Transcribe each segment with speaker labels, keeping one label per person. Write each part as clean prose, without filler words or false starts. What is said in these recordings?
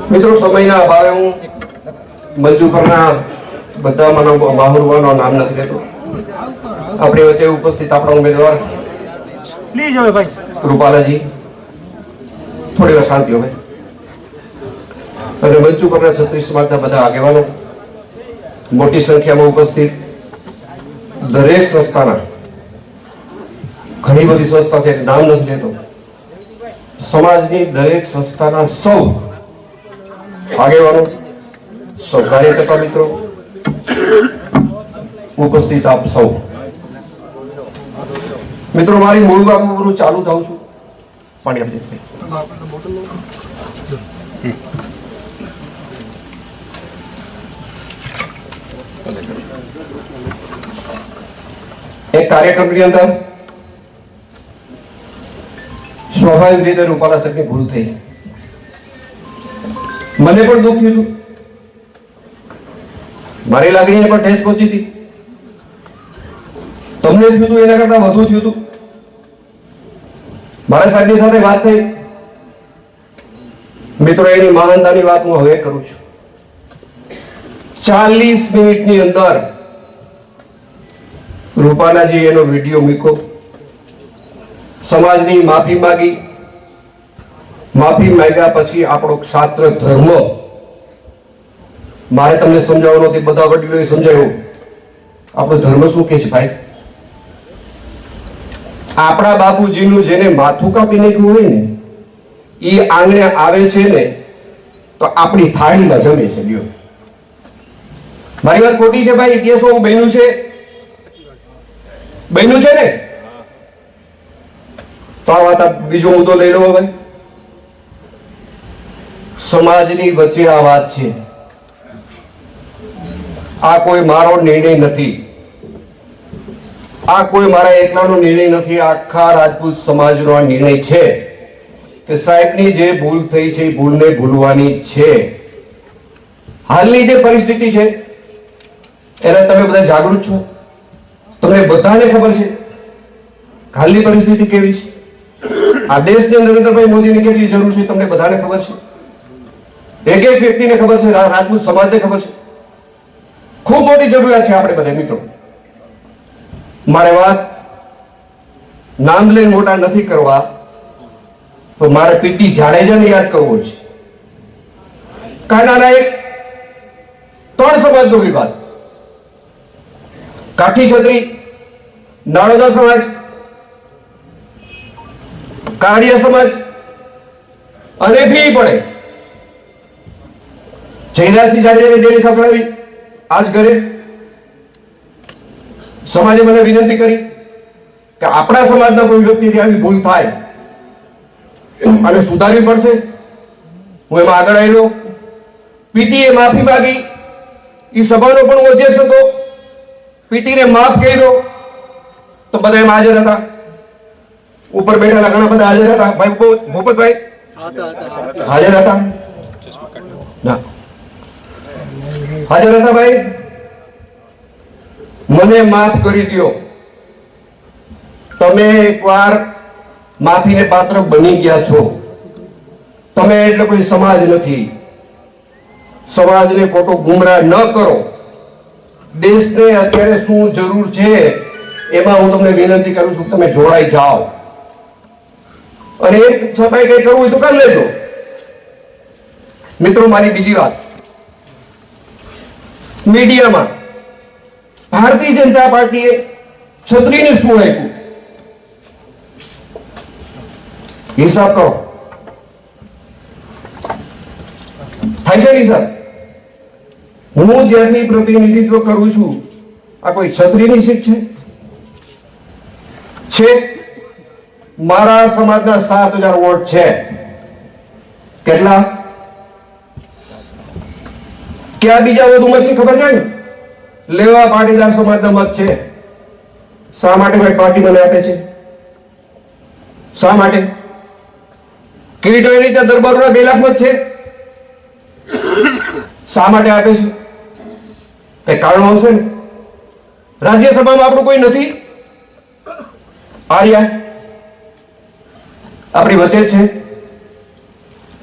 Speaker 1: મિત્રો સમયના અભાવે હું મંચ ઉપરના બધા મહાનુભાવોના નામ નથી લેતો. આપણી વચ્ચે ઉપસ્થિત આપણા ઉમેદવાર
Speaker 2: પ્લીઝ હવે ભાઈ
Speaker 1: રૂપાલાજી, થોડી વાર શાંતિ હવે. અને મંચ ઉપરના ક્ષત્રિય સમાજના બધા આગેવાનો મોટી સંખ્યામાં ઉપસ્થિત, દરેક સંસ્થાના, ઘણી બધી સંસ્થા છે, નામ નથી લેતો, સમાજની દરેક સંસ્થાના સૌ આગેવાનો, સૌ કાર્યકર્તા મિત્રો, ઉપસ્થિત આપ સૌ મિત્રો, મારી મૂળ વાત ઉપર ચાલુ થાઉં છું. પાણી આપી દે. એક કાર્યક્રમની અંદર સ્વાભાવિક રીતે રૂપાલા સાહેબની ભૂલ થઈ. મને પણ દુઃખ થયું હતું, મારી લાગણીને પણ ઠેસ પહોંચી હતી. તમને થયું હતું એના કરતા વધુ થયું હતું. મારા સાહેબની સાથે વાત થઈ. મિત્રો, એની મહાનતાની વાત હું હવે કરું છું. 40 મિનિટની અંદર રૂપાલાજી એનો વિડીયો મૂક્યો, સમાજની માફી માંગી. માફી માંગ્યા પછી આપણો ક્ષાત્ર ધર્મ, મારે તમને સમજાવવાનો નથી, બધા વડીલોએ સમજાવ્યું. આપણો ધર્મ શું કે છે ભાઈ? આપણા બાપુજીનું જેને માથું કાપી નાખ્યું હોય ને, એ આંગણે આવે છે ને તો આપણી થાળીમાં જમે છે. લ્યો, મારી વાત ખોટી છે ભાઈ? કેસો બન્યું છે, બન્યું છે ને? તો આ વાત બીજો મુદ્દો લઈ લો. હવે સમાજની વચ્ચે આ વાત છે. આ કોઈ મારો નિર્ણય નથી, આ કોઈ મારા એકલાનો નિર્ણય નથી, આખા રાજપૂત સમાજનો આ નિર્ણય છે કે સાહેબની જે ભૂલ થઈ છે એ ભૂલને ભૂલવાની છે. હાલની જે પરિસ્થિતિ છે એને તમે બધા જાગૃત છો, તમને બધાને ખબર છે હાલની પરિસ્થિતિ કેવી છે. આ દેશને નરેન્દ્રભાઈ મોદીની કેટલી જરૂર છે તમને બધાને ખબર છે. એક એક વ્યક્તિને ખબર છે, રાજપૂત સમાજને ખબર છે. ખૂબ મોટી જરૂરિયાત છે આપણે બધા મિત્રો. મારે વાત નામ લઈને મોટા નથી કરવા, તો મારે પીટી જાડેજાને યાદ કરવો છે. કાનાના એક 3 સમાજનો વિવાદ, કાઠી છત્રી, નાળોદા સમાજ, કાળિયા સમાજ અને ફી પડે. જયરાજસિંહ જાડેજાને ડેલી ખવડાવી આજ ઘરે. સમાજે મને વિનંતી કરી કે આપણા સમાજના કોઈ વ્યક્તિથી આવી ભૂલ થાય અને સુધારવી પડશે. હું એમાં આગળ આવ્યો. પીટીએ માફી માંગી. એ સભાનો પણ હું અધ્યક્ષ હતો. પીટીને માફ કર્યો તો બધા એમાં હાજર હતા. ઉપર બેઠેલા ઘણા બધા હાજર હતા. ભાઈ ભૂપતભાઈ હાજર હતા, હાજર હતા. ભાઈ, મને માફ કરી દો. તમે એકવાર માફીને પાત્ર બની ગયા છો. તમે એટલે કોઈ સમાજ નથી. સમાજને ખોટો ગુમરાહ ન કરો. દેશને અત્યારે શું જરૂર છે એમાં હું તમને વિનંતી કરું છું, તમે જોડાઈ જાઓ. અને એક છતાંય કઈ કરવું હોય તો કરી લેજો. મિત્રો, મારી બીજી વાત, મીડિયામાં ભારતીય જનતા પાર્ટીએ છત્રીને શું આપ્યું હિસાબ કરો. થાય છે હિસાબ? હું જ્યાંથી પ્રતિનિધિત્વ કરું છું, આ કોઈ છત્રીની સીટ છે? મારા સમાજના 7000 વોટ છે. કેટલા? ક્યાં બીજા વધુ મત છે ખબર છે ને? લેવા પાટીદાર સમાજના મત છે. શા માટે ભાઈ પાર્ટી મને આપે છે? શા માટે? કિરીટોની રીતે દરબારોના 2 લાખ મત છે. શા માટે આપે છે? કઈ કારણ હશે ને? રાજ્યસભામાં આપણું કોઈ નથી. આર્યા આપણી વચ્ચે છે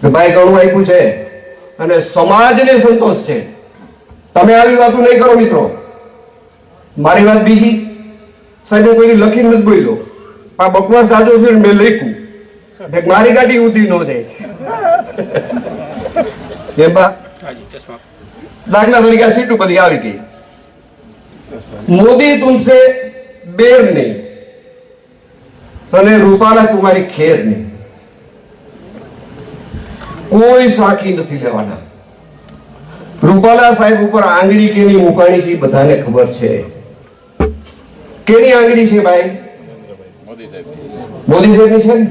Speaker 1: કે ભાઈ ઘણું આપ્યું છે, અને સમાજને સંતોષ છે. તમે આવી વાતો નહીં કરો મિત્રો. મારી વાત બીજી, સાહેબ કોઈ લખીને નથી બોલ્યો, આ બકવાસ સાચો છે મેં લખ્યું, મારી ગાડી ઊંધી ન જાય એમ બા. દાખલા તરીકે આ સીટું બધી આવી ગઈ. મોદી તુમસે બેર નહીં અને રૂપાલા તુમારી ખેર નહીં. કોઈ સાખી નથી લેવાના. રૂપાલા સાહેબ ઉપર આંગળી કેની મુકાણી છે બધાને ખબર છે. કેની આંગળી છે ભાઈ? મોદી સાહેબની છે ને.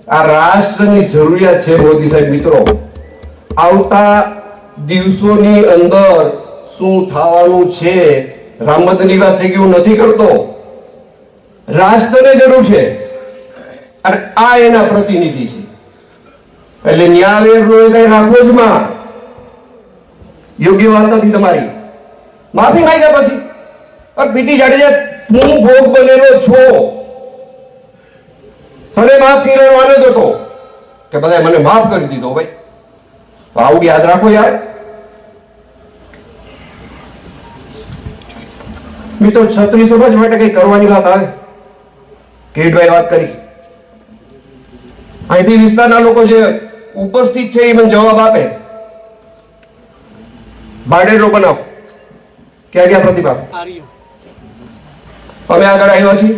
Speaker 1: આ રાષ્ટ્રની જરૂરિયાત છે મોદી સાહેબ. મિત્રો, આવતા દિવસોની અંદર શું થવાનું છે, રામ મંદિરની વાત થઈ ગયું નથી કરતો, રાષ્ટ્રને જરૂર છે અને આ એના પ્રતિનિધિ છે. એટલે ન્યાય કઈ રાખવો જ માં. યોગ્ય વાત નથી તમારી. માફી માંગ્યા પછી પીટી જાડેજા, હું ભોગ બનેલો છું, તને માફ કર્યો આનંદ હતો કે બધા મને માફ કરી દીધો. ભાઈ આવું યાદ રાખો યાર. મિત્રો, ક્ષત્રિય સમાજ માટે કઈ કરવાની વાત આવે, કિરીટભાઈ વાત કરી, અહીંથી વિસ્તારના લોકો જે ઉપસ્થિત છે એ મને જવાબ આપે. ભાડેરો બનાવ ક્યાં ગયા પ્રતિભા? અમે આગળ આવ્યા છીએ.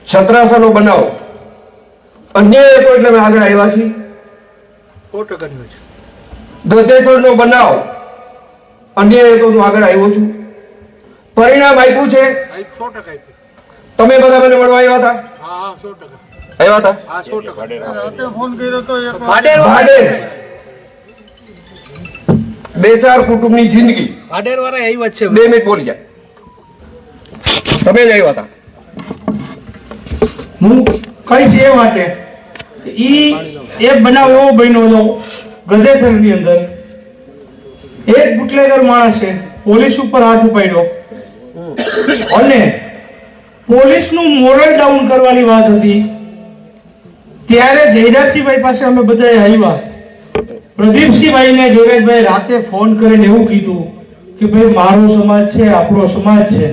Speaker 1: છત્રાસાનો બનાવ અન્યાય હતો એટલે અમે આગળ આવ્યા છીએ. ગધેડનો બનાવ અન્યાય હતો, હું આગળ આવ્યો છું. પરિણામ આપ્યું છે. તમે બધા મને મળવા આવ્યા હતા? આવ્યા હતા. ભાડેર 2-4 કુટુંબની જિંદગી. 2 મિનિટ બોલી જાય. તમે જ આવ્યા હતા.
Speaker 2: હું કઈ છે એ માટે એક બનાવ એવો બન્યો હતો ગધેસરની અંદર. એક બુટલેગર માણસે પોલીસ ઉપર હાથ ઉપાડ્યો અને પોલીસનું મોરલ ડાઉન કરવાની વાત હતી. ત્યારે જયરાજસિંહભાઈ પાસે અમે બધા આવ્યા. પ્રદીપસિંહભાઈને જયરાજભાઈ રાતે ફોન કરીને એવું કીધું કે ભાઈ મારો સમાજ છે, આપણો સમાજ છે,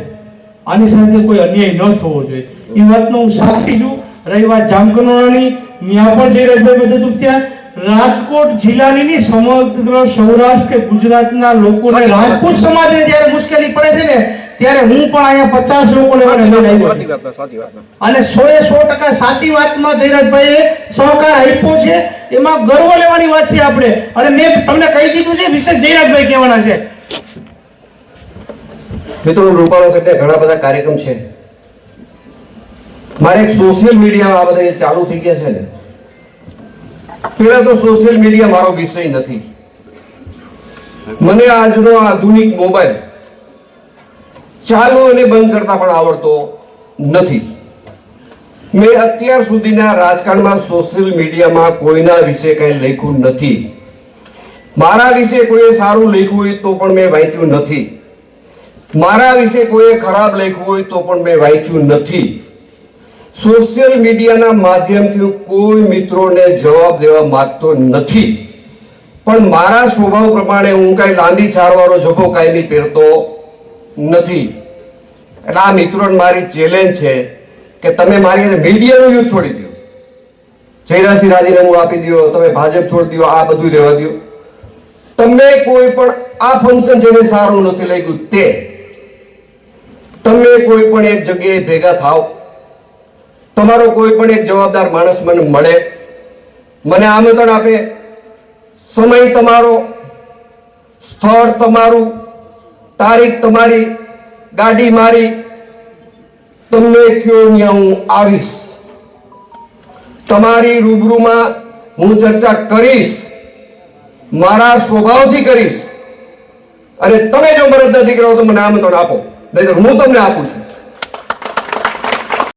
Speaker 2: આની સાથે કોઈ અન્યાય ન થવો જોઈએ. એ વાતનો હું સાક્ષી છું. રહી વાત જામકંડોળાની, ત્યાં પણ જયરાજભાઈ બધું ત્યાં રાજકોટ જિલ્લાની સમગ્ર સૌરાષ્ટ્ર કે ગુજરાતના લોકોને રાજપૂત સમાજને જ્યારે મુશ્કેલી પડે છે ને ત્યારે હું પણ અહીંયા 50 લોકોને અને 100% સાચી વાતમાં જયરાજભાઈએ સહકાર આપ્યો છે. એમાં ગર્વ લેવાની વાત છે આપણે. અને મેં તમને કહી દીધું છે, વિશેષ જયરાજભાઈ કહેવાના છે.
Speaker 1: મિત્રો, રૂપાલા સાહેબના ઘણા બધા કાર્યક્રમ છે. મારે એક સોશિયલ મીડિયામાં આ બધા ચાલુ થઈ ગયા છે ને. પેલા તો સોશિયલ મીડિયા મારો વિષય નથી. મને આજનો આધુનિક મોબાઈલ ચાલુ અને બંધ કરતા પણ આવડતો નથી. મેં અત્યાર સુધીના રાજકારણમાં સોશિયલ મીડિયામાં કોઈના વિશે કઈ લખ્યું નથી. મારા વિશે કોઈએ સારું લખ્યું હોય તો પણ મેં વાંચ્યું નથી. મારા વિશે કોઈએ ખરાબ લખ્યું હોય તો પણ મેં વાંચ્યું નથી. સોશિયલ મીડિયાના માધ્યમથી કોઈ મિત્રોને જવાબ દેવા માંગતો નથી. પણ મારા સ્વભાવ પ્રમાણે હું કઈ લાંબી ચારવાળો જભો કાયમી પહેરતો નથી. એટલે આ મિત્રોને મારી ચેલેન્જ છે કે તમે મારી મીડિયાનો યુઝ છોડી દો. જયરાજસિંહ રાજીનામું આપી દો, તમે ભાજપ છોડી દો, આ બધું રહેવા દો. તમે કોઈ પણ આ ફંક્શન જેને સારું નથી લાગ્યું તે તમે કોઈ પણ એક જગ્યાએ ભેગા થાવ, તમારો કોઈ પણ એક જવાબદાર માણસ મને મળે, મને આમંત્રણ આપે, સમય તમારો, સ્થળ તમારું, તારીખ તમારી, ગાડી મારી, તમને કયો ત્યાં હું આવીશ. તમારી રૂબરૂમાં હું ચર્ચા કરીશ, મારા સ્વભાવથી કરીશ. અને તમે જો મદદ નથી કરો તો મને આમંત્રણ આપો, નહીં તો હું તમને આપું છું.